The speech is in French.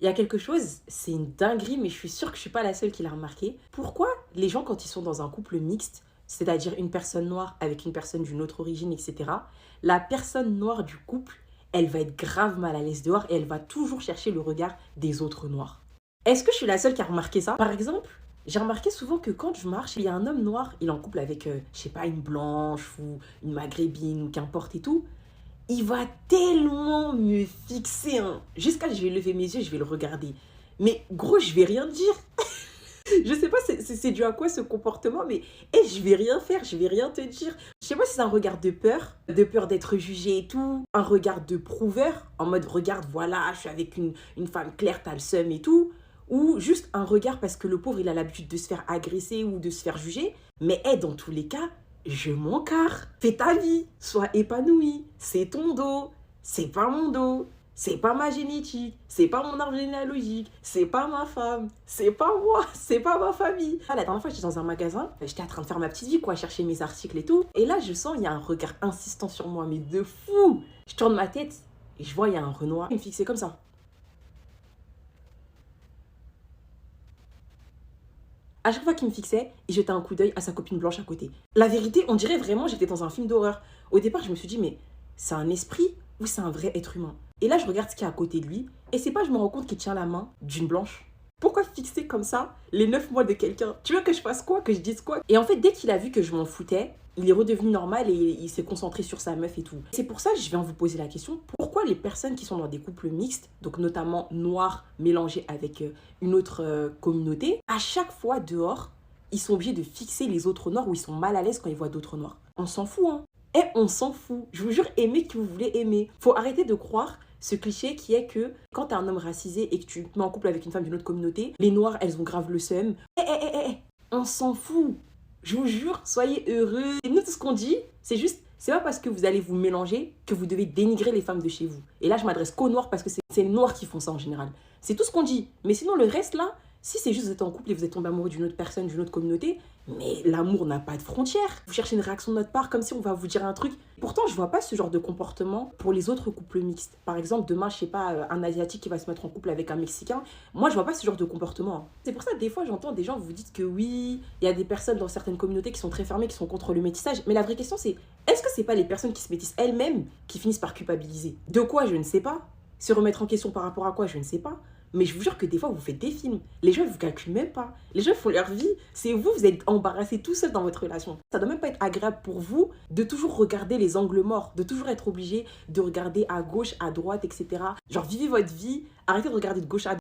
Il y a quelque chose, c'est une dinguerie, mais je suis sûre que je suis pas la seule qui l'a remarqué. Pourquoi les gens, quand ils sont dans un couple mixte, c'est-à-dire une personne noire avec une personne d'une autre origine, etc., la personne noire du couple, elle va être grave mal à l'aise dehors et elle va toujours chercher le regard des autres noirs. Est-ce que je suis la seule qui a remarqué ça? Par exemple, j'ai remarqué souvent que quand je marche, il y a un homme noir, il est en couple avec, je sais pas, une blanche ou une maghrébine ou qu'importe et tout. Il va tellement me fixer, hein. Jusqu'à je vais lever mes yeux, je vais le regarder. Mais gros, je vais rien dire. Je sais pas c'est dû à quoi ce comportement, mais je vais rien faire, je vais rien te dire. Je sais pas si c'est un regard de peur d'être jugé et tout, un regard de prouveur, en mode regarde, voilà, je suis avec une femme claire, t'as le seum et tout, ou juste un regard parce que le pauvre il a l'habitude de se faire agresser ou de se faire juger. Mais dans tous les cas, je m'en carre. Fais ta vie, sois épanoui, c'est ton dos, c'est pas mon dos. C'est pas ma génétique, c'est pas mon arbre généalogique, c'est pas ma femme, c'est pas moi, c'est pas ma famille. Ah, la dernière fois, j'étais dans un magasin, j'étais en train de faire ma petite vie, quoi, chercher mes articles et tout. Et là, je sens, il y a un regard insistant sur moi, mais de fou. Je tourne ma tête et je vois, il y a un Renoir. Il me fixait comme ça. À chaque fois qu'il me fixait, il jetait un coup d'œil à sa copine blanche à côté. La vérité, on dirait vraiment j'étais dans un film d'horreur. Au départ, je me suis dit, mais c'est un esprit ou c'est un vrai être humain? Et là, je regarde ce qu'il y a à côté de lui, et c'est pas, je me rends compte qu'il tient la main d'une blanche. Pourquoi fixer comme ça les 9 mois de quelqu'un? Tu veux que je fasse quoi? Que je dise quoi? Et en fait, dès qu'il a vu que je m'en foutais, il est redevenu normal et il s'est concentré sur sa meuf et tout. C'est pour ça que je viens vous poser la question, pourquoi les personnes qui sont dans des couples mixtes, donc notamment noirs mélangés avec une autre communauté, à chaque fois dehors, ils sont obligés de fixer les autres noirs ou ils sont mal à l'aise quand ils voient d'autres noirs? On s'en fout, hein. On s'en fout. Je vous jure, aimez qui vous voulez aimer. Faut arrêter de croire ce cliché qui est que quand t'es un homme racisé et que tu te mets en couple avec une femme d'une autre communauté, les noirs, elles ont grave le seum. On s'en fout. Je vous jure, soyez heureux. Et nous, tout ce qu'on dit, c'est juste, c'est pas parce que vous allez vous mélanger que vous devez dénigrer les femmes de chez vous. Et là, je m'adresse qu'aux noirs parce que c'est les noirs qui font ça en général. C'est tout ce qu'on dit. Mais sinon, le reste là, si c'est juste vous êtes en couple et vous êtes tombé amoureux d'une autre personne, d'une autre communauté, mais l'amour n'a pas de frontières. Vous cherchez une réaction de notre part comme si on va vous dire un truc. Pourtant, je vois pas ce genre de comportement pour les autres couples mixtes. Par exemple, demain, je sais pas, un Asiatique qui va se mettre en couple avec un Mexicain. Moi, je vois pas ce genre de comportement. C'est pour ça, des fois, j'entends des gens vous dites que oui, il y a des personnes dans certaines communautés qui sont très fermées, qui sont contre le métissage. Mais la vraie question, c'est est-ce que c'est pas les personnes qui se métissent elles-mêmes qui finissent par culpabiliser? De quoi, je ne sais pas. Se remettre en question par rapport à quoi, je ne sais pas. Mais je vous jure que des fois, vous faites des films. Les gens, ils vous calculent même pas. Les gens font leur vie. C'est vous, vous êtes embarrassé tout seul dans votre relation. Ça doit même pas être agréable pour vous de toujours regarder les angles morts, de toujours être obligé de regarder à gauche, à droite, etc. Genre, vivez votre vie, arrêtez de regarder de gauche à droite.